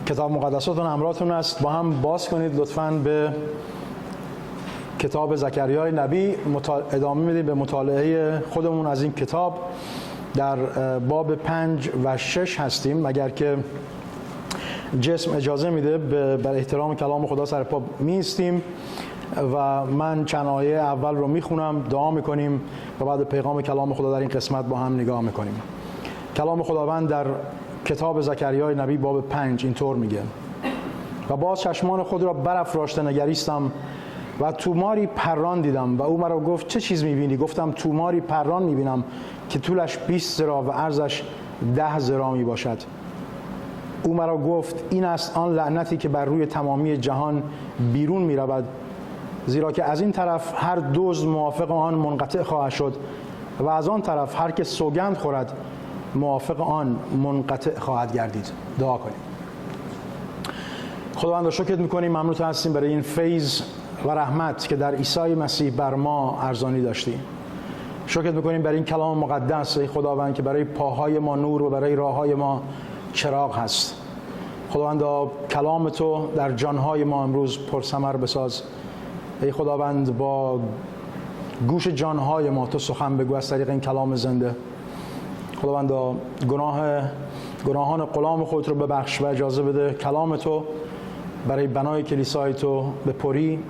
کتاب مقدساتون همراهتون است. با هم باز کنید لطفاً به کتاب زکریای نبی. ادامه میدیم به مطالعه خودمون از این کتاب. در باب 5 و 6 هستیم. اگر که جسم اجازه میده بر احترام کلام خدا سر پا میستیم و من چند آیه اول رو میخونم، دعا میکنیم و بعد پیغام کلام خدا در این قسمت با هم نگاه میکنیم. کلام خداوند در کتاب زکریای نبی باب 5 اینطور میگه: و باز چشمان خود را برافراشته نگریستم و توماری پران دیدم و او مرا گفت چه چیز میبینی؟ گفتم توماری پران میبینم که طولش 20 ذراع و عرضش 10 ذراع می باشد. او مرا گفت این است آن لعنتی که بر روی تمامی جهان بیرون می رود، زیرا که از این طرف هر دزد موافق آن منقطع خواهد شد و از آن طرف هر که سوگند خورد موافق آن منقطع خواهد گردید. دعا کنیم. خداوند را شکر می‌کنیم، ممنون هستیم برای این فیض و رحمت که در عیسی مسیح بر ما ارزانی داشتی. شکر می‌کنیم برای این کلام مقدس ای خداوند که برای پاهای ما نور و برای راههای ما چراغ هست. خداوند کلام تو در جانهای ما امروز پرثمر بساز. ای خداوند با گوش جانهای ما تو سخن بگو از طریق این کلام زنده. خداوند گناهان غلام خودت رو ببخش و اجازه بده کلام تو برای بنای کلیسای تو به پری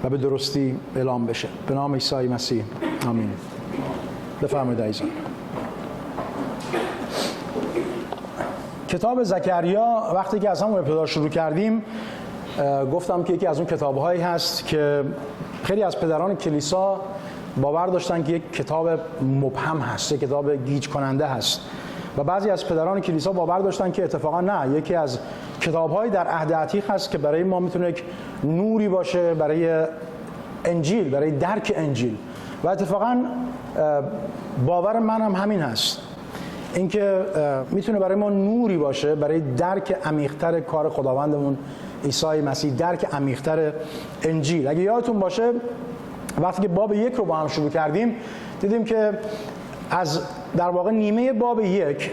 و به درستی اعلام بشه. به نام عیسی مسیح آمین. بفرمایید عزیزان. کتاب زکریا وقتی که از همون ابتدا شروع کردیم گفتم که یکی از اون کتاب‌هایی هست که خیلی از پدران کلیسا باور داشتن که یک کتاب مبهم هست، یک کتاب گیج کننده هست و بعضی از پدران کلیسا باور داشتن که اتفاقا نه، یکی از کتاب‌های در عهد عتیق هست که برای ما میتونه یک نوری باشه برای انجیل، برای درک انجیل. و اتفاقا باور من هم همین هست، اینکه میتونه برای ما نوری باشه برای درک عمیق‌تر کار خداوندمون عیسی مسیح، درک عمیق‌تر انجیل. اگه یادتون باشه وقتی که باب 1 رو با هم شروع کردیم دیدیم که از در واقع نیمه باب 1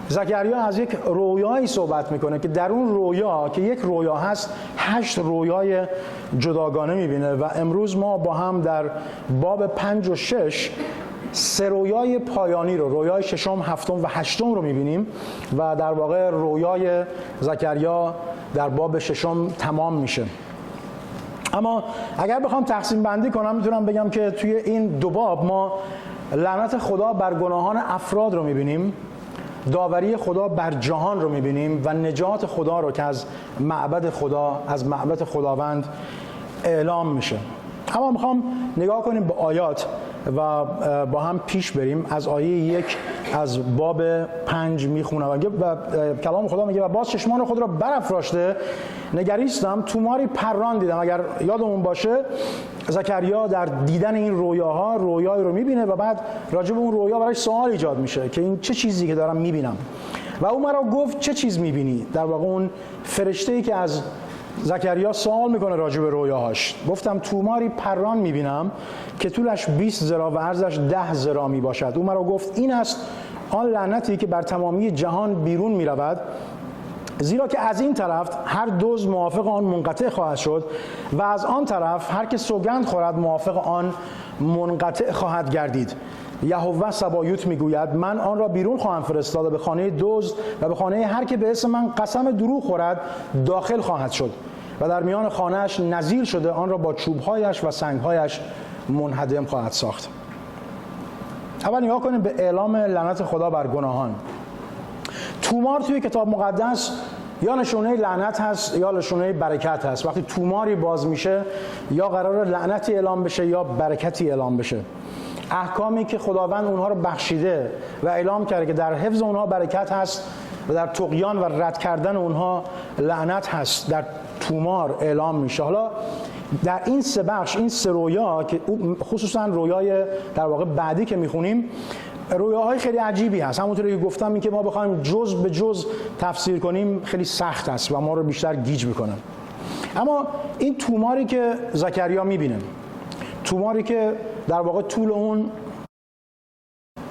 زکریا از یک رویایی صحبت میکنه که در اون رویا که یک رویا هست 8 رویای جداگانه میبینه و امروز ما با هم در باب 5 و 6 3 رویای پایانی رو، رویای 6م، 7م و 8م رو میبینیم و در واقع رویای زکریا در باب 6م تمام میشه. اما اگر بخوام تقسیم بندی کنم میتونم بگم که توی این دو باب ما لعنت خدا بر گناهان افراد رو میبینیم، داوری خدا بر جهان رو میبینیم و نجات خدا رو که از معبد خدا، از معبد خداوند اعلام میشه. اما میخوام نگاه کنیم به آیات و با هم پیش بریم. از آیه 1 از باب 5 میخونم و کلام خدا میگه: و باز چشمان خود را برافراشته نگریستم توماری پران دیدم. اگر یادمون باشه زکریا در دیدن این رویاها رویایی رو میبینه و بعد راجع به اون رویا براش سوال ایجاد میشه که این چه چیزی که دارم میبینم. و او مرا گفت چه چیز میبینی؟ در واقع اون فرشته‌ای که از زکریا سوال میکنه راجع به رویاهاش. گفتم توماری پران میبینم که طولش 20 ذراع و عرضش 10 ذراع می باشد. او مرا گفت این است آن لعنتی که بر تمامی جهان بیرون میرود، زیرا که از این طرف هر دزد موافق آن منقطع خواهد شد و از آن طرف هر که سوگند خورد موافق آن منقطع خواهد گردید. یهوه سبایوت میگوید من آن را بیرون خواهم فرستاد و به خانه دزد و به خانه هر که به اسم من قسم دروغ خورد داخل خواهد شد و در میان خانه‌اش نزیل شده آن را با چوب‌هایش و سنگ‌هایش منهدم خواهد ساخت. اول نگاه کنیم به اعلام لعنت خدا بر گناهان. تومار توی کتاب مقدس یا نشونه لعنت هست یا نشونه برکت هست. وقتی توماری باز میشه یا قرار لعنتی اعلام بشه یا برکتی اعلام بشه. احکامی که خداوند اونها رو بخشیده و اعلام کرده که در حفظ اونها برکت هست و در طغیان و رد کردن اونها لعنت هست، در تومار اعلام میشه. حالا در این سه بخش، این سه رویا که خصوصا رویای در واقع بعدی که میخونیم رویاهای خیلی عجیبی هست. همونطوری که گفتم این که ما بخوایم جز به جز تفسیر کنیم خیلی سخت است و ما رو بیشتر گیج میکنه. اما این توماری که زکریا میبینه، توماری که در واقع طول اون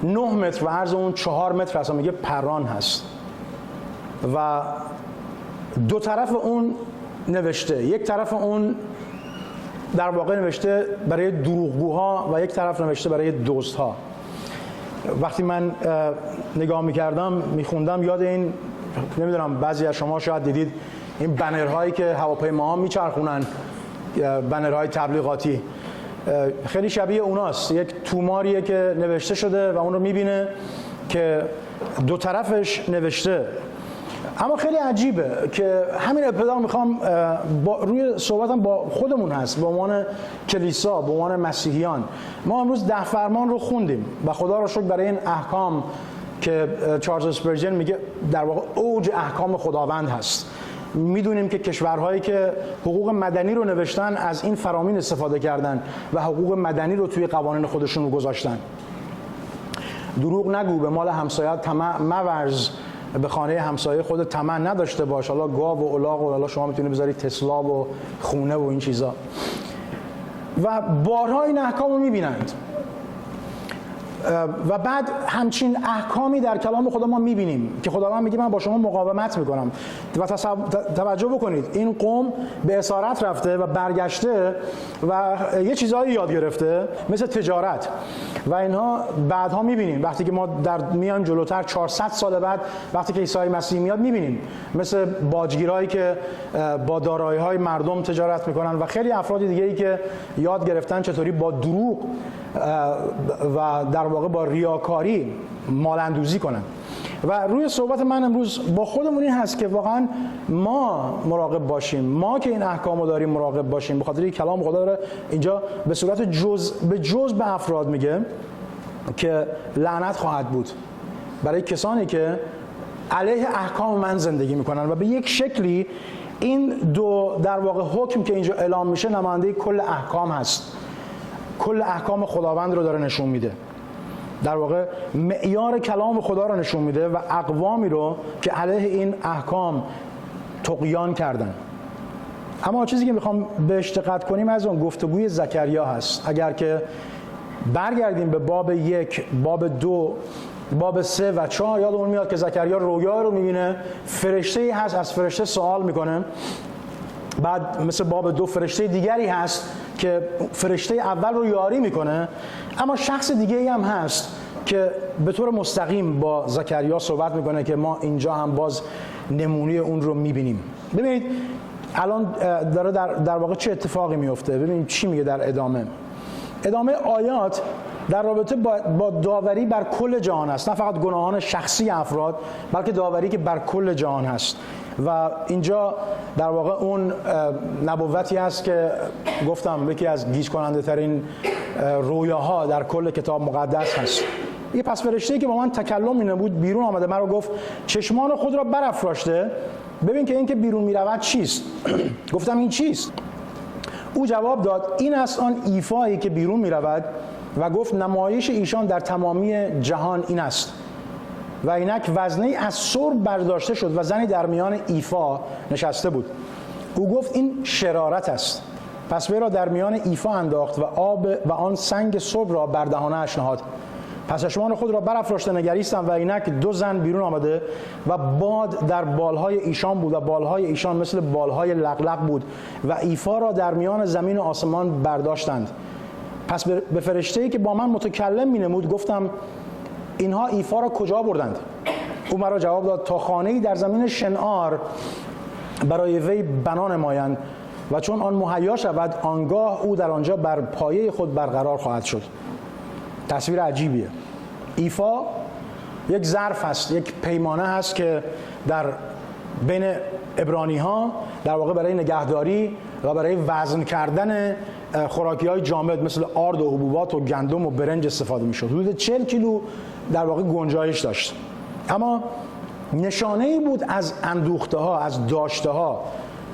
9 متر و عرض اون 4 متر هست، میگه پران هست. و دو طرف اون نوشته، یک طرف اون در واقع نوشته برای دروغگوها و یک طرف نوشته برای دزدها. وقتی من نگاه میکردم میخوندم یاد این، نمیدونم بعضی از شما شاید دیدید این بنرهایی که هواپیماها میچرخونن، بنرهای تبلیغاتی، خیلی شبیه اوناست. یک توماریه که نوشته شده و اون رو میبینه که دو طرفش نوشته. اما خیلی عجیبه که همین ابتدا میخوام روی صحبتم با خودمون هست به عنوان کلیسا، به عنوان مسیحیان. ما امروز 10 فرمان رو خوندیم و خدا رو شکر برای این احکام که چارلز اسپرجن میگه در واقع اوج احکام خداوند هست. میدونیم که کشورهایی که حقوق مدنی رو نوشتن از این فرامین استفاده کردن و حقوق مدنی رو توی قوانین خودشون رو گذاشتن. دروغ نگو، به مال همسایت طمع مورز، به خانه همسایه خود طمع نداشته باش. حالا گاو و الاغ و حالا شما میتونید بذارید تسلا و خونه و این چیزا. و بارها این احکام رو میبینند و بعد همچین احکامی در کلام خدا ما میبینیم که خداوند میگه من با شما مقاومت میکنم. و توجه بکنید این قوم به اسارت رفته و برگشته و یه چیزایی یاد گرفته مثل تجارت و اینها. بعدها میبینیم وقتی که ما در میان جلوتر 400 سال بعد وقتی که عیسی مسیح میاد میبینیم مثل باجگیرایی که با دارایی‌های مردم تجارت میکنن و خیلی افراد دیگه‌ای که یاد گرفتن چطوری با دروغ و در واقع با ریاکاری مال‌اندوزی کنن. و روی صحبت من امروز با خودمون این هست که واقعا ما مراقب باشیم، ما که این احکام رو داریم مراقب باشیم، به خاطر این کلام خدا داره اینجا به صورت جز به افراد میگه که لعنت خواهد بود برای کسانی که علیه احکام من زندگی میکنن. و به یک شکلی این دو در واقع حکم که اینجا اعلام میشه نماینده کل احکام هست، کل احکام خداوند رو داره نشون میده، در واقع معیار کلام خدا رو نشون میده و اقوامی رو که علیه این احکام طغیان کردن. اما چیزی که میخوام بهش دقت کنیم از اون گفتگوی زکریا هست. اگر که برگردیم به باب 1، باب 2، باب 3 و 4، یادمون میاد که زکریا رویا رو میبینه، فرشته‌ای هست از فرشته سوال میکنه. بعد مثل باب 2 فرشته دیگری هست که فرشته اول رو یاری میکنه، اما شخص دیگه‌ای هم هست که به طور مستقیم با زکریا صحبت میکنه که ما اینجا هم باز نمونه اون رو میبینیم. ببینید الان داره در واقع چه اتفاقی میفته. ببینید چی میگه در ادامه آیات در رابطه با داوری بر کل جهان است، نه فقط گناهان شخصی افراد بلکه داوری که بر کل جهان هست. و اینجا در واقع اون نبوتی است که گفتم یکی از گیج کننده ترین رویاها در کل کتاب مقدس هست. یه پس فرشته‌ای که با من تکلم نمود بیرون آمده، من رو گفت چشمان خود را برافراشته ببین که این که بیرون میرود چیست. گفتم این چیست؟ او جواب داد این است آن ایفایی که بیرون میرود و گفت نمایش ایشان در تمامی جهان این است. و اینک وزنی از سرب برداشته شد و زنی در میان ایفا نشسته بود. او گفت این شرارت است. پس وی را در میان ایفا انداخت و آب و آن سنگ سرب را بر دهانه‌اش نهاد. پس چشمان خود را برافراشته نگریستم و اینک 2 زن بیرون آمده و باد در بالهای ایشان بود و بالهای ایشان مثل بالهای لقلق بود و ایفا را در میان زمین و آسمان برداشتند. پس به فرشته‌ای که با من متکلم می‌نمود گفتم اینها ایفا را کجا بردند؟ او مرا جواب داد تا خانه‌ای در زمین شنعار برای وی بنا نمایند و چون آن مهیا شود آنگاه او در آنجا بر پایه خود برقرار خواهد شد. تصویر عجیبیه. ایفا یک ظرف هست، یک پیمانه هست که در بین عبرانی‌ها در واقع برای نگهداری و برای وزن کردن خوراکی‌های جامد مثل آرد و حبوبات و گندم و برنج استفاده می‌شد. حدود 40 کیلو در واقع گنجایش داشت. اما نشانه‌ای بود از اندوخته‌ها، از داشته‌ها،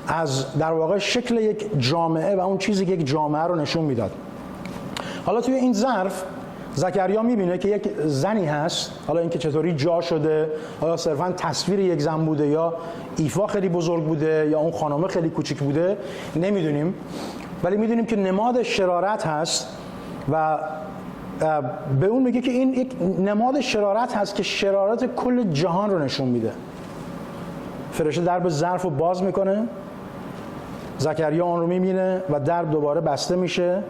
از در واقع شکل یک جامعه و اون چیزی که یک جامعه رو نشون میداد. حالا توی این ظرف زکریا میبینه که یک زنی هست. حالا اینکه چطوری جا شده، آیا صرفاً تصویر یک زن بوده یا ایفا خیلی بزرگ بوده یا اون خانم خیلی کوچیک بوده نمیدونیم، ولی میدونیم که نماد شرارت هست و به اون میگه که این یک نماد شرارت هست که شرارت کل جهان رو نشون میده. فرشته درب ظرف رو باز میکنه، زکریا آن رو میبینه و درب دوباره بسته میشه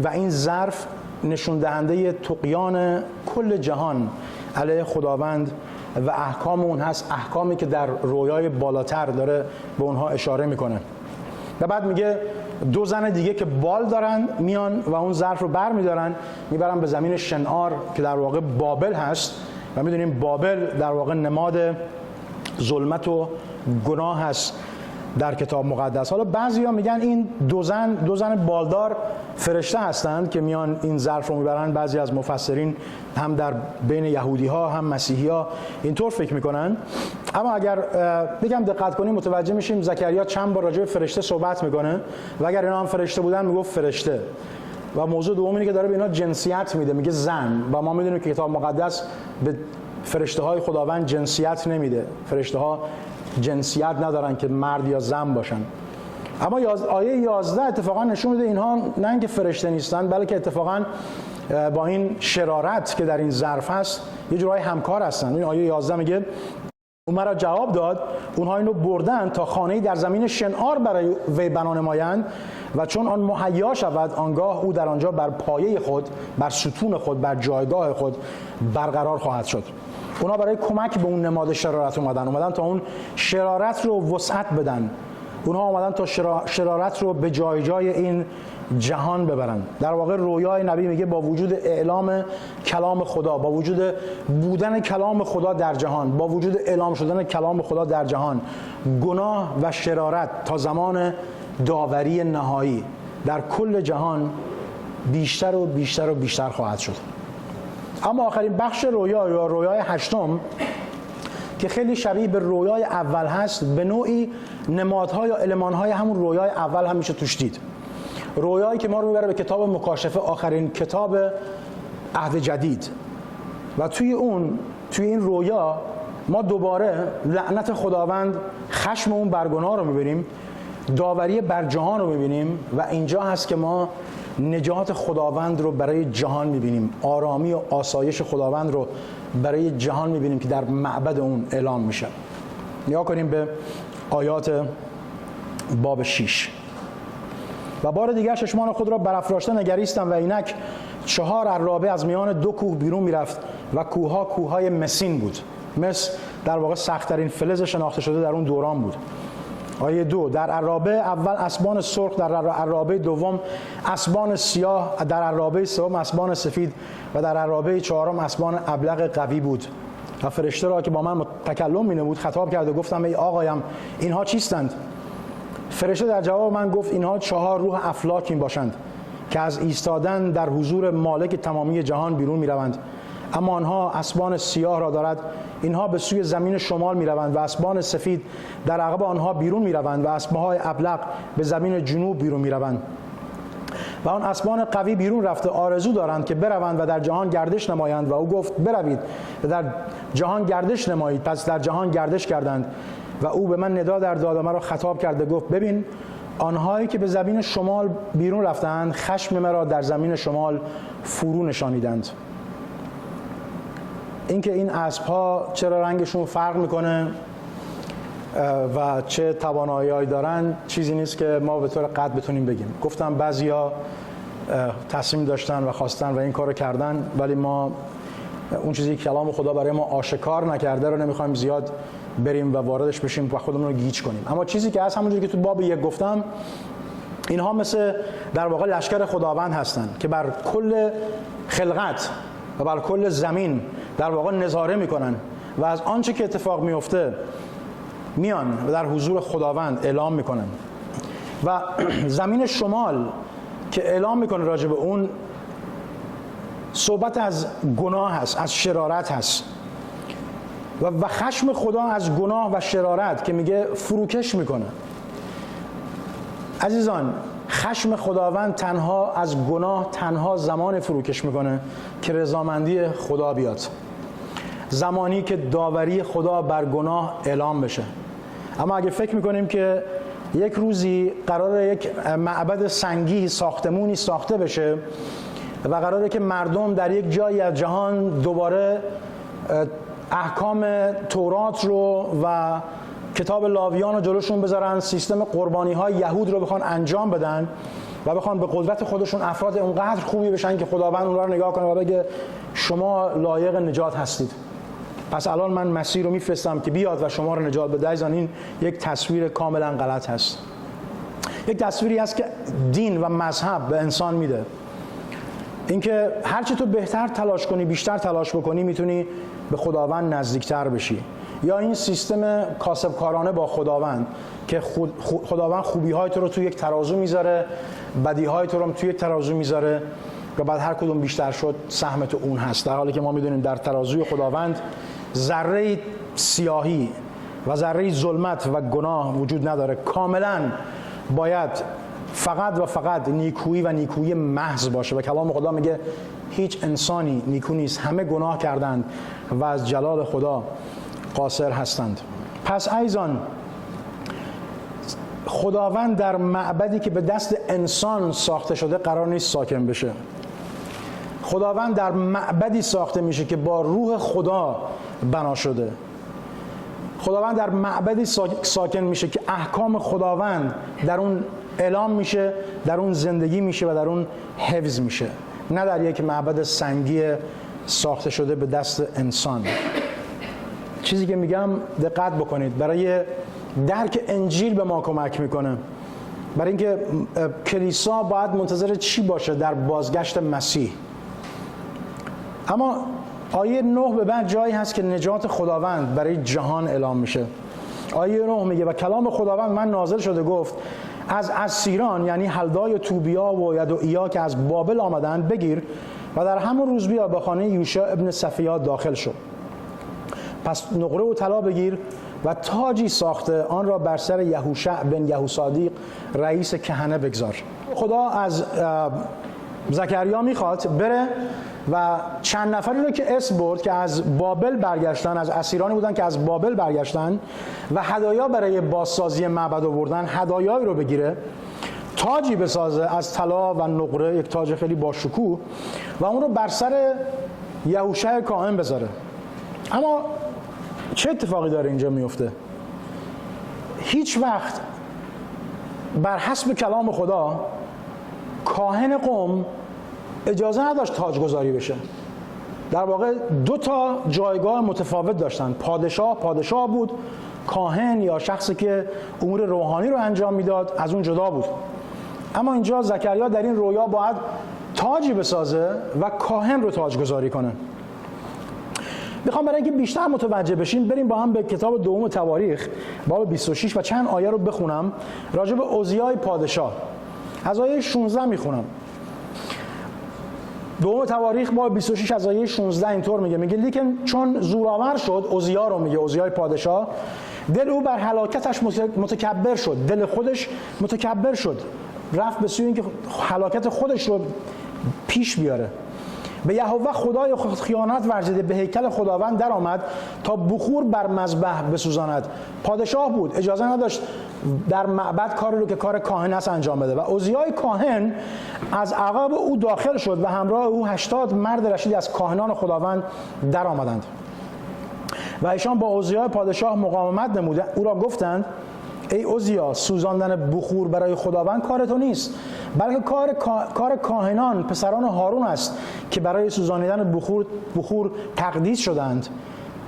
و این ظرف نشون دهنده طغیان کل جهان علیه خداوند و احکام اون هست، احکامی که در رویای بالاتر داره به اونها اشاره میکنه. و بعد میگه دو زن دیگه که بال دارن میان و اون ظرف رو بر میدارن میبرن به زمین شنعار که در واقع بابل هست و میدونیم بابل در واقع نماد ظلمت و گناه هست در کتاب مقدس. حالا بعضیا میگن این دو زن بالدار فرشته هستند که میان این ظرف رو میبرن. بعضی از مفسرین هم در بین یهودی ها هم مسیحی ها اینطور فکر میکنن. اما اگر بگم دقت کنیم متوجه میشیم زکریا چند بار راجع به فرشته صحبت میکنه و اگر اینا هم فرشته بودن میگفت فرشته. و موضوع دوم اینه که داره به اینا جنسیت میده، میگه زن، و ما میدونیم که کتاب مقدس به فرشته های خداوند جنسیت نمیده. فرشته ها جنسیت ندارن که مرد یا زن باشن. اما آیه 11 اتفاقا نشون میده اینها نه اینکه فرشته نیستن، بلکه اتفاقا با این شرارت که در این ظرف هست یه جورایی همکار هستن. این آیه 11 میگه او مرا جواب داد اونها اینو بردن تا خانه‌ای در زمین شنعار برای وی بنا نمایند و چون آن مهیا شود آنگاه او در آنجا بر پایه خود، بر ستون خود، بر جایگاه خود برقرار خواهد شد. اونا برای کمک به اون نماد شرارت اومدن تا اون شرارت رو وسعت بدن. اونها اومدن تا شرارت رو به جای این جهان ببرن. در واقع رویای نبی میگه با وجود اعلام کلام خدا، با وجود بودن کلام خدا در جهان، با وجود اعلام شدن کلام خدا در جهان، گناه و شرارت تا زمان داوری نهایی در کل جهان بیشتر و بیشتر و بیشتر خواهد شد. اما آخرین بخش رویا یا رویای هشتم که خیلی شبیه به رویای اول هست، به نوعی نمادها یا المانهای همون رویای اول هم میشه توش دید. رویایی که ما رو میبره به کتاب مکاشفه، آخرین کتاب عهد جدید، و توی این رویا ما دوباره لعنت خداوند، خشم اون بر گناه رو میبینیم، داوری بر جهان رو میبینیم و اینجا هست که ما نجات خداوند رو برای جهان میبینیم، آرامی و آسایش خداوند رو برای جهان میبینیم که در معبد اون اعلام میشه. نگاه کنیم به آیات باب 6. و بار دیگر چشمان خود را برافراشته نگریستم و اینک 4 عرابه از میان 2 کوه بیرون میرفت و کوهها کوههای مسین بود. مس در واقع سخت‌ترین فلز شناخته شده در اون دوران بود. آیه 2: در عرابه اول اسبان سرخ، در عرابه دوم اسبان سیاه، در عرابه سوم اسبان سفید و در عرابه چهارم اسبان ابلق قوی بود. و فرشته را که با من تکلم می‌نمود خطاب کرد و گفتم ای آقایم اینها چیستند؟ فرشته در جواب من گفت اینها 4 روح افلاک باشند که از ایستادن در حضور مالک تمامی جهان بیرون می‌روند. اما آنها اسبان سیاه را دارد، اینها به سوی زمین شمال می‌روند و اسبان سفید در عقب آنها بیرون می‌روند و اسب‌های ابلق به زمین جنوب بیرون می‌روند. و آن اسبان قوی بیرون رفته آرزو دارند که بروند و در جهان گردش نمایند و او گفت بروید و در جهان گردش نمایید. پس در جهان گردش کردند و او به من ندا در داد و مرا خطاب کرد و گفت ببین آنهایی که به زمین شمال بیرون رفتند خشم مرا در زمین شمال فرو نشانیدند. اینکه این اسب‌ها چرا رنگشون فرق میکنه و چه توانایی‌هایی دارن چیزی نیست که ما به طور قطع بتونیم بگیم. گفتم بعضیا تصمیم داشتن و خواستن و این کارو کردن، ولی ما اون چیزی که کلام خدا برای ما آشکار نکرده رو نمیخوایم زیاد بریم و واردش بشیم و خودمون رو گیج کنیم. اما چیزی که هست همونجوری که تو باب 1 گفتم، اینها مثل در واقع لشکر خداوند هستن که بر کل خلقت و بر کل زمین در واقع نظاره میکنن و از آنچه که اتفاق میفته میان و در حضور خداوند اعلام میکنن. و زمین شمال که اعلام میکنه راجع به اون صحبت از گناه هست، از شرارت هست و خشم خدا از گناه و شرارت که میگه فروکش میکنه. عزیزان خشم خداوند تنها از گناه تنها زمان فروکش میکنه که رضامندی خدا بیاد، زمانی که داوری خدا بر گناه اعلام بشه. اما اگه فکر میکنیم که یک روزی قراره یک معبد سنگی ساختمونی ساخته بشه و قراره که مردم در یک جایی از جهان دوباره احکام تورات رو و کتاب لاویان رو جلوشون بذارن، سیستم قربانی های یهود رو بخوان انجام بدن و بخوان به قدرت خودشون افراد اونقدر خوبی بشن که خداوند اونها رو نگاه کنه و بگه شما لایق نجات هستید، پس الان من مسیح رو میفرستم که بیاد و شما رو نجات بده. این یک تصویر کاملا غلط هست. یک تصویری هست که دین و مذهب به انسان میده، اینکه هرچی تو بهتر تلاش کنی، بیشتر تلاش بکنی، میتونی به خداوند نزدیکتر بشی. یا این سیستم کاسبکارانه با خداوند که خداوند خوبی‌های تو رو توی یک ترازو میذاره، بدی‌های تو رو توی یک ترازو میذاره و بعد هر کدوم بیشتر شد سهم تو اون هست، در حالی که ما میدونیم در ترازوی خداوند ذره سیاهی و ذره ظلمت و گناه وجود نداره. کاملا باید فقط و فقط نیکویی و نیکویی محض باشه و کلام خدا میگه هیچ انسانی نیکو نیست، همه گناه کردند و از جلال خدا قاصر هستند. پس عزیزان، خداوند در معبدی که به دست انسان ساخته شده قرار نیست ساکن بشه. خداوند در معبدی ساخته میشه که با روح خدا بنا شده. خداوند در معبدی ساکن میشه که احکام خداوند در اون اعلام میشه، در اون زندگی میشه و در اون حفظ میشه، نه در یک معبد سنگی ساخته شده به دست انسان. چیزی که میگم دقت بکنید، برای درک انجیل به ما کمک میکنه، برای اینکه کلیسا باید منتظر چی باشه در بازگشت مسیح. اما آیه 9 به بعد جایی هست که نجات خداوند برای جهان اعلام میشه. آیه 9 میگه و کلام خداوند من نازل شده گفت از اسیران، یعنی هلدای توبیا و یدوعیا که از بابل آمدند بگیر و در همون روز بیا به خانه یوشع ابن صفیا داخل شو. پس نقره و طلا بگیر و تاجی ساخته آن را بر سر یهوشع بن یهوصادیق رئیس کهنه بگذار. خدا از زکریا میخواد بره و چند نفری رو که اسم برد که از بابل برگشتن، از اسیرانی بودن که از بابل برگشتن و هدایا برای بازسازی معبد آوردن، هدایایی رو بگیره، تاجی بسازه از طلا و نقره، یک تاج خیلی با شکوه، و اون رو بر سر یهوشع کاهن بذاره. اما چه اتفاقی داره اینجا میفته؟ هیچ وقت بر حسب کلام خدا کاهن قوم اجازه نداشت تاج گذاری بشه. در واقع دو تا جایگاه متفاوت داشتن. پادشاه بود، کاهن یا شخصی که امور روحانی رو انجام میداد از اون جدا بود. اما اینجا زکریا در این رویا باید تاجی بسازه و کاهن رو تاج گذاری کنه. میخوام برای اینکه بیشتر متوجه بشیم بریم با هم به کتاب دوم تواریخ باب 26 و چند آیه رو بخونم راجع به عزیای پادشاه. از آیه 16 میخونم. دوم تواریخ باب 26 از آیه 16 اینطور میگه لیکن چون زورآور شد، عزیا رو میگه، عزیای پادشاه، دل او بر هلاکتش متکبر شد، دل خودش متکبر شد، رفت به سوی اینکه هلاکت خودش رو پیش بیاره. به یهوه خدای خیانت ورزیده، به هیکل خداوند در آمد تا بخور بر مذبح بسوزاند. پادشاه بود، اجازه نداشت در معبد کاری رو که کار کاهن است انجام بده. و عزیای کاهن از عقب او داخل شد و همراه او 80 مرد رشید از کاهنان خداوند در آمدند و ایشان با عزیای پادشاه مقاومت نموده. او را گفتند ای عزیا، سوزاندن بخور برای خداوند کار تو نیست، بلکه کار کاهنان پسران هارون است که برای سوزانیدن بخور تقدیس شدند.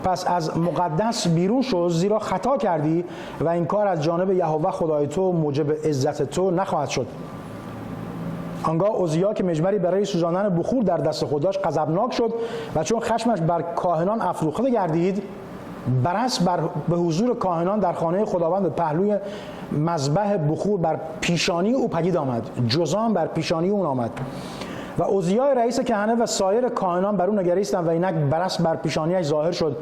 پس از مقدس بیرون شو، زیرا خطا کردی و این کار از جانب یهوه خدای تو موجب عزت تو نخواهد شد. آنگاه عزیا که مجمری برای سوزاندن بخور در دست خود داشت غضبناک شد و چون خشمش بر کاهنان افروخته گردید، برس به حضور کاهنان در خانه خداوند پهلوی مذبح بخور بر پیشانی او پدید آمد، جزام بر پیشانی اون آمد و عزیای رئیس کهنه و سایر کاهنان بر او نگریستند و اینک برس بر پیشانیش ظاهر شد.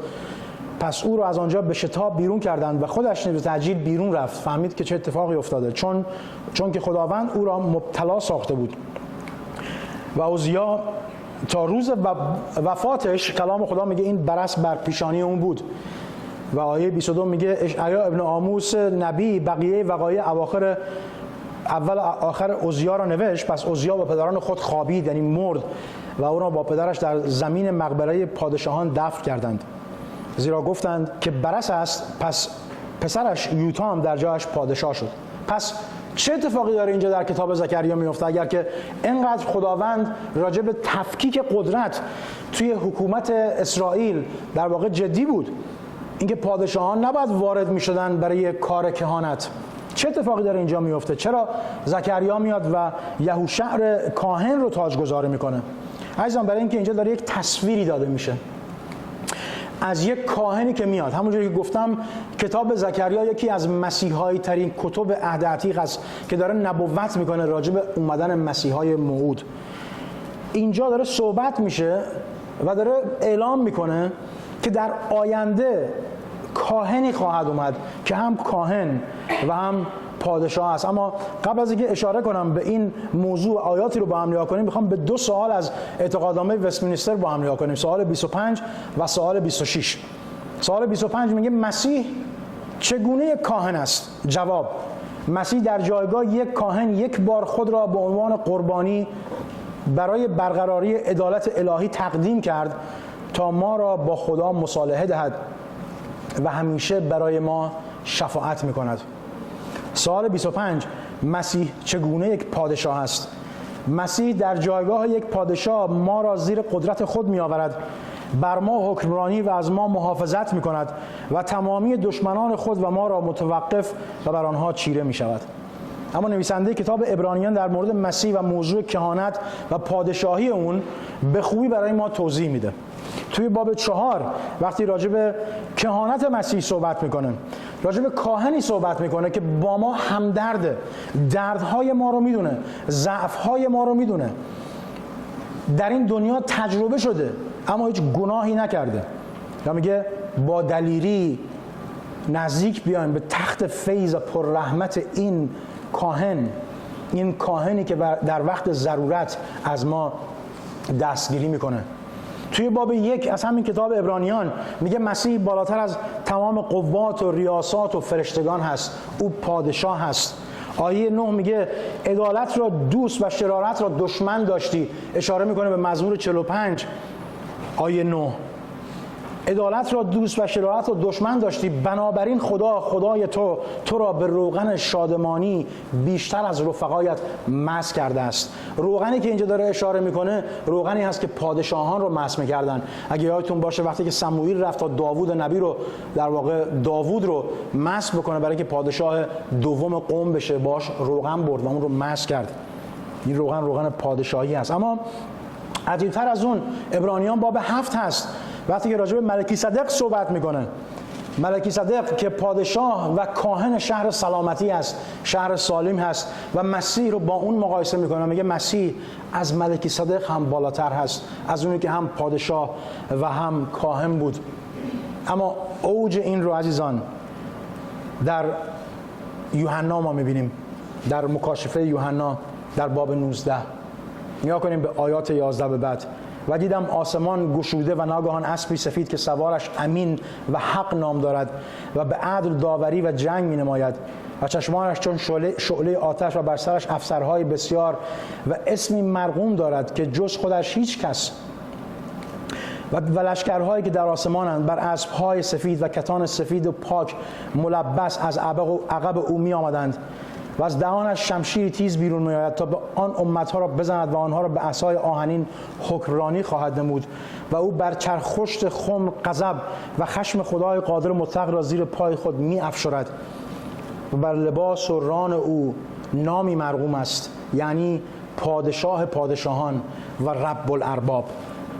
پس او رو از آنجا به شتاب بیرون کردند و خودش به تعجیل بیرون رفت. فهمید که چه اتفاقی افتاده، چون که خداوند او را مبتلا ساخته بود. و عزیا تا روز وفاتش کلام خدا میگه این برس بر پیشانی اون بود. و آیه 22 میگه اشعیا ابن آموس نبی بقیه وقایع اول آخر عزیا را نوشت. پس عزیا با پدران خود خوابید، یعنی مرد، و او را با پدرش در زمین مقبره پادشاهان دفن کردند. زیرا گفتند که برس است، پس پسرش یوتام در جایش پادشاه شد. پس چه اتفاقی داره اینجا در کتاب زکریا میفته؟ اگر که اینقدر خداوند راجع به تفکیک قدرت توی حکومت اسرائیل در واقع جدی بود، اینکه پادشاهان نباید وارد میشدن برای کار کهانت، چه اتفاقی داره اینجا میفته؟ چرا زکریا میاد و یهوشع کاهن رو تاجگذاری میکنه؟ عزیزان، برای اینکه اینجا داره یک تصویری داده میشه از یک کاهنی که میاد. همونجوری که گفتم کتاب زکریا یکی از مسیحایی ترین کتب عهد عتیق است که داره نبوت میکنه راجع به اومدن مسیحای موعود. اینجا داره صحبت میشه و داره اعلام میکنه که در آینده کاهنی خواهد اومد که هم کاهن و هم پادشاه است. اما قبل از اینکه اشاره کنم به این موضوع آیاتی رو با هم نگاه کنیم، میخوام به دو سوال از اعتقادنامه وستمینستر با هم نگاه کنیم، سوال 25 و سوال 26. سوال 25 میگه مسیح چگونه کاهن است؟ جواب: مسیح در جایگاه یک کاهن یک بار خود را به عنوان قربانی برای برقراری عدالت الهی تقدیم کرد تا ما را با خدا مصالحه دهد و همیشه برای ما شفاعت میکند. سوال 25: مسیح چگونه یک پادشاه است؟ مسیح در جایگاه یک پادشاه ما را زیر قدرت خود می آورد، بر ما حکمرانی و از ما محافظت می کند و تمامی دشمنان خود و ما را متوقف و بر آنها چیره می شود. اما نویسنده کتاب عبرانیان در مورد مسیح و موضوع کهانت و پادشاهی اون به خوبی برای ما توضیح میده. توی باب 4 وقتی راجع به کهانت مسیح صحبت میکنه، راجع به کاهنی صحبت میکنه که با ما همدرده، دردهای ما رو میدونه، ضعفهای ما رو میدونه، در این دنیا تجربه شده اما هیچ گناهی نکرده. یا میگه با دلیری نزدیک بیایم به تخت فیض و پر رحمت این کاهن، این کاهنی که در وقت ضرورت از ما دستگیری میکنه. توی باب 1 از همین کتاب عبرانیان میگه مسیح بالاتر از تمام قوات و ریاسات و فرشتگان هست، او پادشاه هست. آیه 9 میگه عدالت را دوست و شرارت را دشمن داشتی، اشاره میکنه به مزمور 45 آیه 9. عدالت را دوست و شرارت را دشمن داشتی، بنابراین خدای تو را به روغن شادمانی بیشتر از رفقایت مس کرده است. روغنی که اینجا داره اشاره میکنه روغنی هست که پادشاهان رو مس میکردن. اگه یادتون باشه وقتی که سموئیل رفت تا داوود نبی رو در واقع داوود رو مس بکنه برای که پادشاه دوم قوم بشه، باش روغن برد و اون رو مس کرد. این روغن پادشاهی هست. اما عجیب‌تر از اون عبرانیان باب 7 هست وقتی که راجع به ملکیصدق صحبت میکنه. ملکیصدق که پادشاه و کاهن شهر سلامتی است، شهر سالم هست و مسیح رو با اون مقایسه میکنه، میگه مسیح از ملکیصدق هم بالاتر هست، از اونی که هم پادشاه و هم کاهن بود. اما اوج این رو عزیزان در یوحنا ما میبینیم، در مکاشفه یوحنا در باب 19. نگاه کنیم به آیات 11 به بعد. و دیدم آسمان گشوده و ناگهان اسبی سفید که سوارش امین و حق نام دارد و به عدل داوری و جنگ می نماید و چشمانش چون شعله آتش و بر سرش افسرهای بسیار و اسمی مرقوم دارد که جز خودش هیچ کس و لشکرهایی که در آسمانند بر اسبهای سفید و کتان سفید و پاک ملبس از عقب او می آمدند و از دهانش شمشیر تیز بیرون می آید تا به آن امتها را بزند و آنها را به عصای آهنین حکمرانی خواهد نمود و او بر چرخشت خم غضب و خشم خدای قادر مطلق را زیر پای خود می افشارد و بر لباس و ران او نامی مرقوم است، یعنی پادشاه پادشاهان و رب الارباب.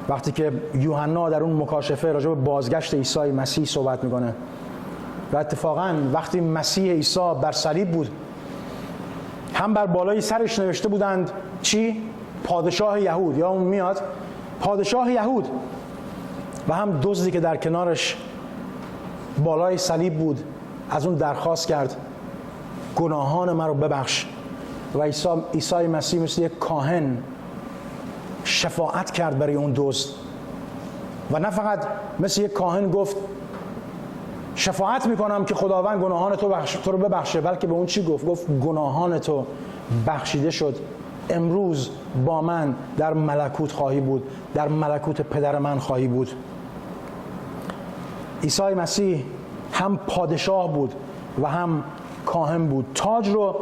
وقتی که یوحنا در اون مکاشفه راجع به بازگشت عیسی مسیح صحبت میکنه و اتفاقا وقتی مسیح عیسی بر صلیب بود هم بر بالای سرش نوشته بودند چی؟ پادشاه یهود، یا اون میاد پادشاه یهود، و هم دزدی که در کنارش بالای صلیب بود از اون درخواست کرد گناهان من رو ببخش و عیسی مسیح مثل یک کاهن شفاعت کرد برای اون دزد. و نه فقط مثل یک کاهن گفت شفاعت میکنم که خداوند گناهان تو رو ببخشه، بلکه به اون چی گفت؟ گفت گناهان تو بخشیده شد، امروز با من در ملکوت خواهی بود، در ملکوت پدر من خواهی بود. عیسی مسیح هم پادشاه بود و هم کاهن بود. تاج رو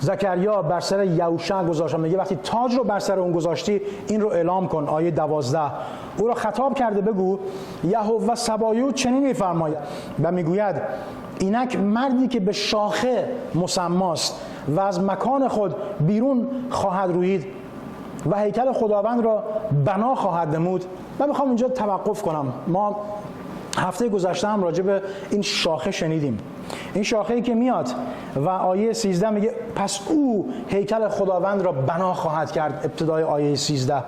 زکریا بر سر یهوشع گذاشت، میگه وقتی تاج رو بر سر اون گذاشتی این رو اعلام کن. آیه 12 او را خطاب کرده بگو یهوه سبایوت چنین میفرماید و میگوید اینک مردی که به شاخه مسماست و از مکان خود بیرون خواهد روید و هیکل خداوند را بنا خواهد نمود. من میخوام اینجا توقف کنم. ما هفته گذشته هم راجع به این شاخه شنیدیم، این شاخه‌ای که میاد و آیه 13 میگه پس او هیکل خداوند را بنا خواهد کرد، ابتدای آیه 13.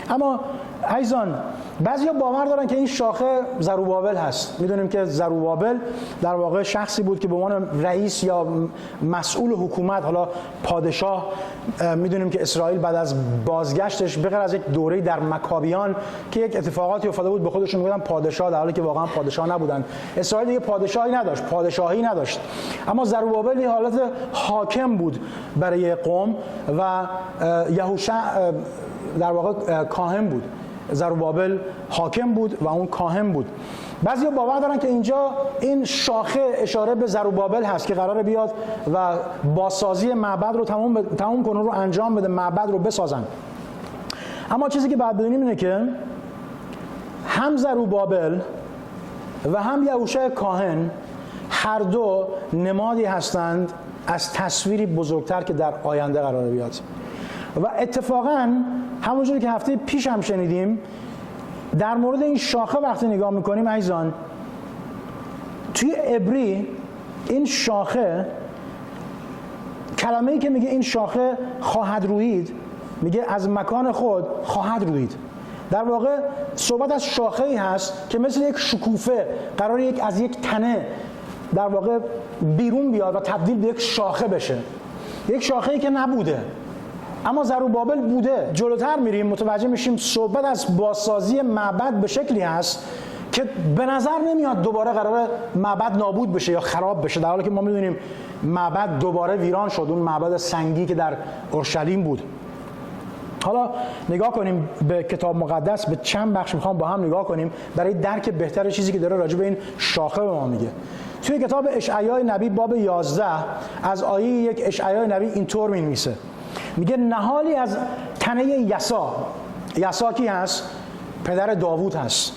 اما عزیزان بعضیا باور دارن که این شاخه زروبابل هست. میدونیم که زروبابل در واقع شخصی بود که به عنوان رئیس یا مسئول حکومت، حالا پادشاه، میدونیم که اسرائیل بعد از بازگشتش به غیر از یک دوره در مکابیان که یک اتفاقاتی افتاده بود به خودشون میگفتن پادشاه، در حالی که واقعا پادشاه نبودن. اسرائیل دیگه پادشاهی نداشت، پادشاهی نداشت، اما زروبابل یه حالت حاکم بود برای قوم و یهوشع در واقع کاهن بود. زروبابل حاکم بود و اون کاهن بود. بعضیا باور دارن که اینجا این شاخه اشاره به زروبابل هست که قراره بیاد و بازسازی معبد رو تموم کنه، رو انجام بده، معبد رو بسازن. اما چیزی که باید بدونیم اینه که هم زروبابل و هم یهوشع کاهن هر دو نمادی هستند از تصویری بزرگتر که در آینده قراره بیاد. و اتفاقاً همونجوری که هفته پیش هم شنیدیم در مورد این شاخه وقتی نگاه میکنیم عزیزان، توی عبری این شاخه، کلمه‌ای که میگه این شاخه خواهد رویید، میگه از مکان خود خواهد رویید. در واقع صحبت از شاخه‌ای هست که مثل یک شکوفه قراره از یک تنه در واقع بیرون بیاد و تبدیل به یک شاخه بشه. یک شاخه‌ای که نبوده اما زروبابل بوده. جلوتر میریم متوجه میشیم صحبت از بازسازی معبد به شکلی هست که به نظر نمیاد دوباره قراره معبد نابود بشه یا خراب بشه، در حالی که ما میدونیم معبد دوباره ویران شد، اون معبد سنگی که در اورشلیم بود. حالا نگاه کنیم به کتاب مقدس، به چند بخش میخوام با هم نگاه کنیم برای درک بهتر چیزی که داره راجع به این شاخه به ما میگه. توی کتاب اشعیای نبی باب 11 از آیه 1 اشعیای نبی اینطور می‌نویسه، میگه نهالی از تنه یسا کی هست؟ پدر داوود هست.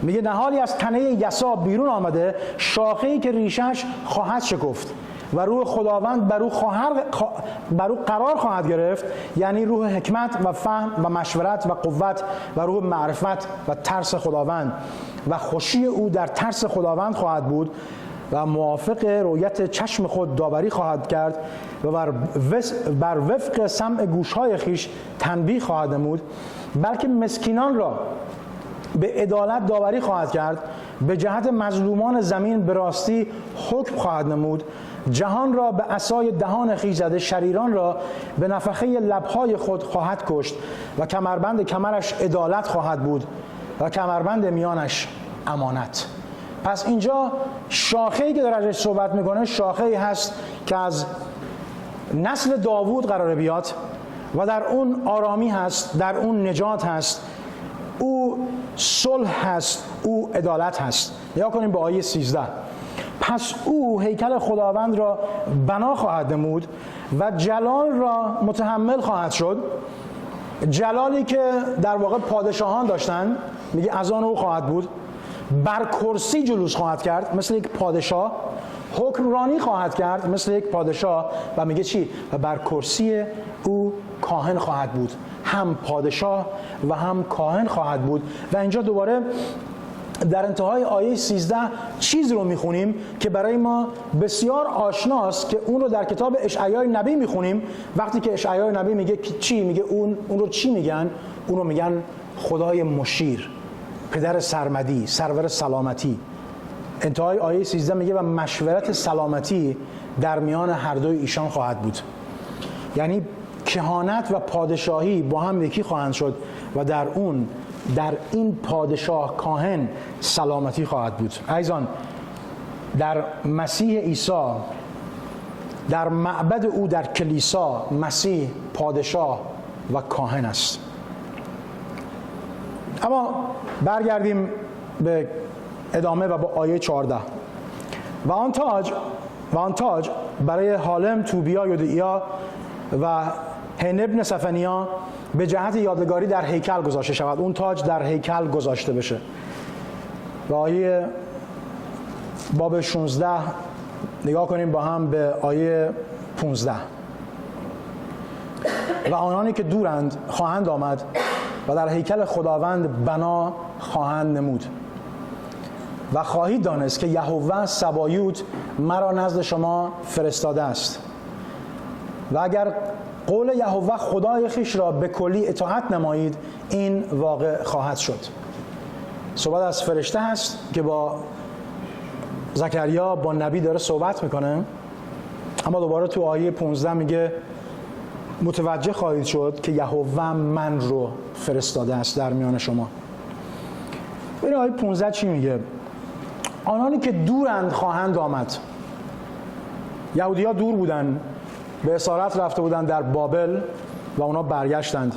میگه نهالی از تنه یسا بیرون آمده، شاخه‌ای که ریشش خواهد شکفت و روح خداوند بر او قرار خواهد گرفت، یعنی روح حکمت و فهم و مشورت و قوت و روح معرفت و ترس خداوند، و خوشی او در ترس خداوند خواهد بود و موافق رؤیت چشم خود داوری خواهد کرد و بر وفق سمع گوشهای خیش تنبیه خواهد نمود، بلکه مسکینان را به عدالت داوری خواهد کرد، به جهت مظلومان زمین به راستی حکم خواهد نمود، جهان را به عصای دهان خویش زده، شریران را به نفخه لبهای خود خواهد کشت و کمربند کمرش عدالت خواهد بود و کمربند میانش امانت. پس اینجا شاخه‌ای که داره ازش صحبت میکنه شاخه‌ای هست که از نسل داوود قراره بیاد و در اون آرامی هست، در اون نجات هست، او صلح هست، او عدالت هست. نگاه کنیم به آیه 13. پس او هیکل خداوند را بنا خواهد نمود و جلال را متحمل خواهد شد. جلالی که در واقع پادشاهان داشتن، میگه از آن او خواهد بود. بر کرسی جلوس خواهد کرد مثل یک پادشاه، حکمرانی خواهد کرد مثل یک پادشاه، و میگه چی؟ و بر کرسی او کاهن خواهد بود. هم پادشاه و هم کاهن خواهد بود. و اینجا دوباره در انتهای آیه 13 چیز رو میخونیم که برای ما بسیار آشناست، که اون رو در کتاب اشعیای نبی میخونیم. وقتی که اشعیای نبی میگه چی؟ میگه اون رو چی میگن؟ اون رو میگن خدای مشیر، پدر سرمدی، سرور سلامتی. انتهای آیه 13 میگه و مشورت سلامتی در میان هر دوی ایشان خواهد بود. یعنی کهانت و پادشاهی با هم یکی خواهند شد و در این پادشاه کاهن سلامتی خواهد بود. عزیزان در مسیح عیسی، در معبد او در کلیسا، مسیح پادشاه و کاهن است. اما برگردیم به ادامه و با آیه 14 و آن تاج برای حالم، توبیا، یودعیا و هن ابن صفنیا به جهت یادگاری در هیکل گذاشته شود. اون تاج در هیکل گذاشته بشه. و آیه باب 16 نگاه کنیم با هم به آیه 15. و آنانی که دورند خواهند آمد و در هیکل خداوند بنا خواهند نمود و خواهید دانست که یهوه سبایوت مرا نزد شما فرستاده است. و اگر قول یهوه خدای خویش را به کلی اطاعت نمایید، این واقع خواهد شد. صحبت از فرشته هست که با زکریا، با نبی داره صحبت میکنه. اما دوباره تو آیه 15 میگه متوجه خواهید شد که یهوه من رو فرستاده است در میان شما. ببین آیه 15 چی میگه؟ آنانی که دورند خواهند آمد. یهودی‌ها دور بودن، به اسارت رفته بودن در بابل و اونا برگشتند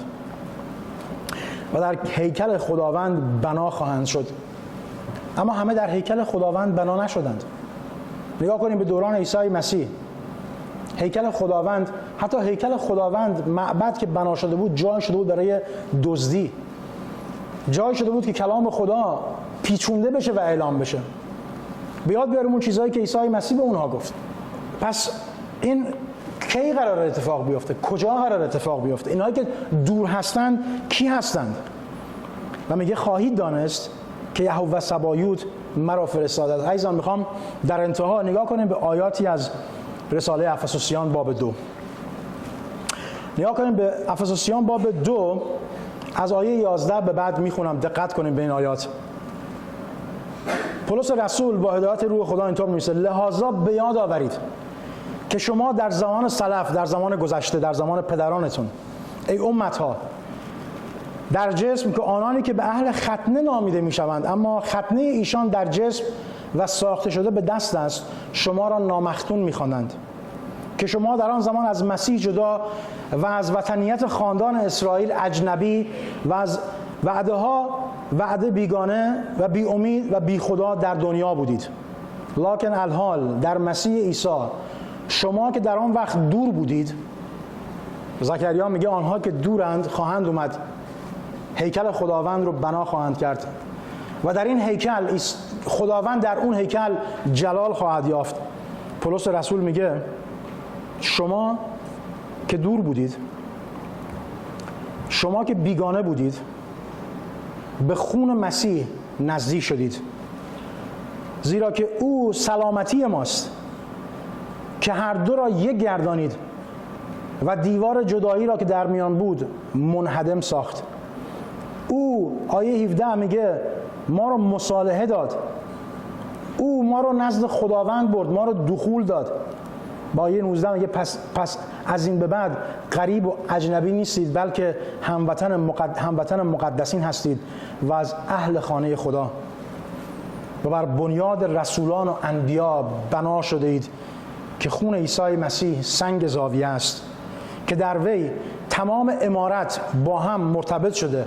و در هیکل خداوند بنا خواهند شد. اما همه در هیکل خداوند بنا نشدند. نگاه کنیم به دوران عیسی مسیح. هیکل خداوند، حتی هیکل خداوند، معبد که بنا شده بود، جای شده بود برای دزدی. جای شده بود که کلام خدا پیچونده بشه و اعلام بشه. بیاد بیاریم اون چیزایی که عیسی مسیح به اونها گفت. پس این کی قرار اتفاق بیفته؟ کجا قرار اتفاق بیفته؟ اینهایی که دور هستند کی هستند؟ و میگه خواهید دانست که یهوه سبایوت مرا فرستاده است. عزیزان میخوام در انتها نگاه کنیم به آیاتی از رساله افسوسیان باب 2. نگاه کنیم به افسوسیان باب 2 از آیه 11 به بعد میخونم. دقت کنیم به این آیات. پولس رسول با هدایت روح خدا اینطور می‌نویسه: لحاظا به یاد آورید که شما در زمان سلف، در زمان گذشته، در زمان پدرانتون، ای امتها، در جسم که آنانی که به اهل ختنه نامیده میشوند اما ختنه ایشان در جسم و ساخته شده به دست است، شما را نامختون می‌خوانند، که شما در آن زمان از مسیح جدا و از وطنیت خاندان اسرائیل اجنبی و از وعده بیگانه و بی امید و بی خدا در دنیا بودید. لکن الحال در مسیح عیسی شما که در آن وقت دور بودید، زکریا میگه آنها که دورند خواهند اومد، هیکل خداوند رو بنا خواهند کرد و در این هیکل خداوند در اون هیکل جلال خواهد یافت. پولس رسول میگه شما که دور بودید، شما که بیگانه بودید، به خون مسیح نزدیک شدید، زیرا که او سلامتی ماست که هر دو را یک گردانید و دیوار جدایی را که در میان بود منهدم ساخت. او آیه 17 میگه ما رو مصالحه داد، او ما رو نزد خداوند برد، ما رو دخول داد. با آیه 19 میگه پس از این به بعد غریب و اجنبی نیستید، بلکه هموطن مقدسین هستید و از اهل خانه خدا و بر بنیاد رسولان و انبیا بنا شده اید که خون عیسی مسیح سنگ زاویه است که در وی تمام عمارت با هم مرتبط شده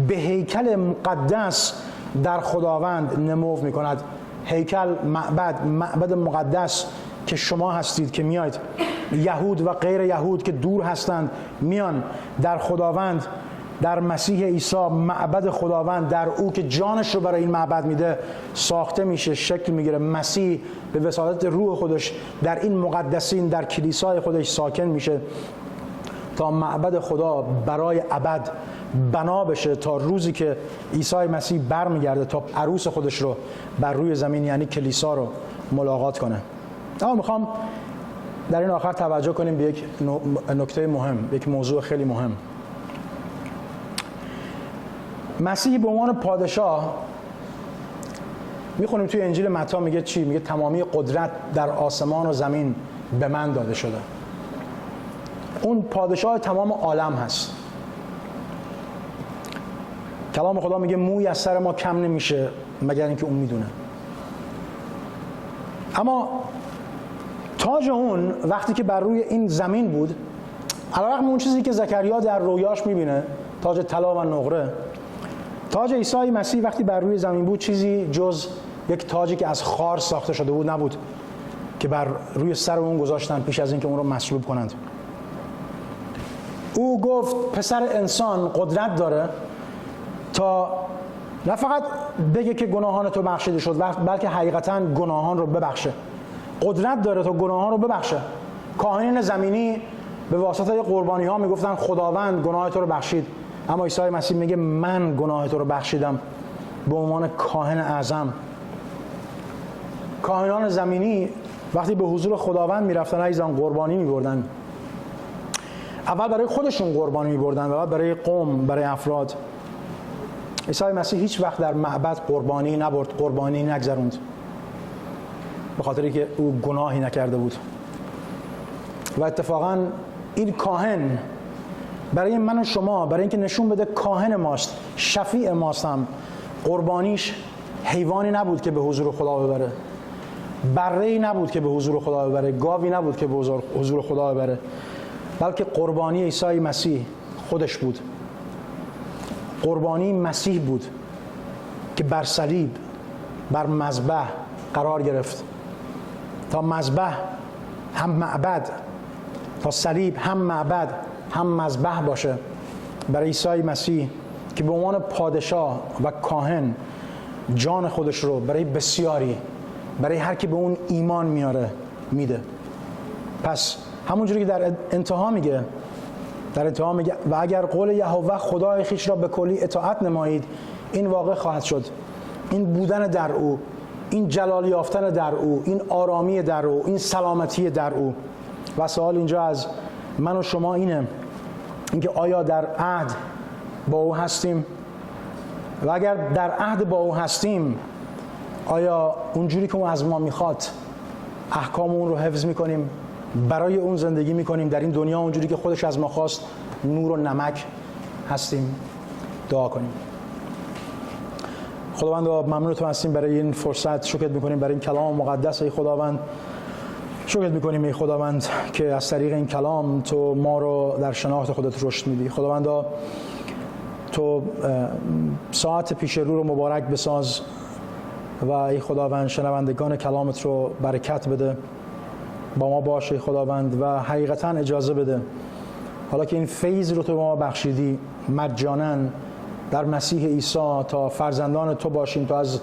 به هیکل مقدس در خداوند نمو می‌کند. هیکل، معبد مقدس که شما هستید که میاید، یهود و غیر یهود که دور هستند میان در خداوند، در مسیح عیسی معبد خداوند، در او که جانش رو برای این معبد میده ساخته میشه، شکل میگیره. مسیح به وساطت روح خودش در این مقدسین، در کلیسای خودش ساکن میشه تا معبد خدا برای ابد بنا بشه، تا روزی که عیسی مسیح برمیگرده تا عروس خودش رو بر روی زمین، یعنی کلیسا رو ملاقات کنه. اما میخوام در این آخر توجه کنیم به یک نکته مهم، یک موضوع خیلی مهم. مسیح به عنوان پادشاه، میخونیم توی انجیل متی میگه چی؟ میگه تمامی قدرت در آسمان و زمین به من داده شده. اون پادشاه تمام عالم هست. کلام خدا میگه موی از سر ما کم نمیشه مگر اینکه اون میدونه. اما تاج اون وقتی که بر روی این زمین بود، علیرغم اون چیزی که زکریا در رویاش میبینه، تاج طلا و نقره، تاج عیسی مسیح وقتی بر روی زمین بود چیزی جز یک تاجی که از خار ساخته شده بود نبود که بر روی سر اون گذاشتن پیش از اینکه اون رو مصلوب کنند. او گفت پسر انسان قدرت داره تا نه فقط بگه که گناهان تو بخشیده شد، بلکه حقیقتاً گناهان رو ببخشه. قدرت داره تا گناهان رو ببخشه. کاهنین زمینی به واسطه قربانی ها میگفتن خداوند گناه تو رو بخشید، اما عیسی مسیح میگه من گناه تو رو بخشیدم به عنوان کاهن اعظم. کاهنان زمینی وقتی به حضور خداوند میرفتن عزیزان قربانی میبردن. اول برای خودشون قربانی میبردن و بعد برای قوم، برای افراد. عیسی مسیح هیچ وقت در معبد قربانی نبرد، قربانی نگذروند، به خاطری که او گناهی نکرده بود. و اتفاقاً این کاهن برای من و شما، برای اینکه نشون بده کاهن ماست، شفیع ماست، هم قربانیش حیوانی نبود که به حضور خدا ببره، بره‌ای نبود که به حضور خدا ببره، گاوی نبود که به حضور خدا ببره، بلکه قربانی عیسی مسیح خودش بود. قربانی مسیح بود که بر صلیب، بر مذبح قرار گرفت تا مذبح هم معبد، تا صلیب هم معبد هم مذبح باشه برای عیسی مسیح که به عنوان پادشاه و کاهن جان خودش رو برای بسیاری، برای هر کی به اون ایمان میاره میده. پس همونجوری که در انتها میگه و اگر قول یهوه خدای خویش را به کلی اطاعت نمایید، این واقع خواهد شد. این بودن در او، این جلال یافتن در او، این آرامی در او، این سلامتی در او. و سوال اینجا از من و شما اینکه آیا در عهد با او هستیم؟ و اگر در عهد با او هستیم، آیا اونجوری که اون از ما میخواد احکام اون رو حفظ میکنیم، برای اون زندگی میکنیم در این دنیا اونجوری که خودش از ما خواست نور و نمک هستیم؟ دعا کنیم. خداوند ممنون تو هستیم برای این فرصت، شکرت میکنیم برای این کلام مقدس ای خداوند. شکرت میکنیم ای خداوند که از طریق این کلام تو ما رو در شناخت خودت رشد میدی. خداوند تو ساعت پیش رو رو مبارک بساز و ای خداوند شنوندگان کلامت رو برکت بده. با ما باش ای خداوند و حقیقتا اجازه بده حالا که این فیض رو تو با ما بخشیدی مجانا در مسیح عیسی تا فرزندان تو باشیم، تا از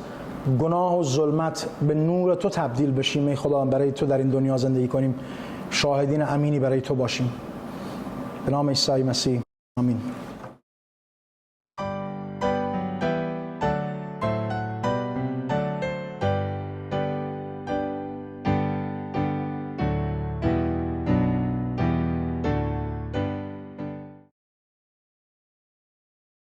گناه و ظلمت به نور تو تبدیل بشیم ای خداوند، برای تو در این دنیا زندگی کنیم، شاهدین امینی برای تو باشیم. به نام عیسی مسیح آمین.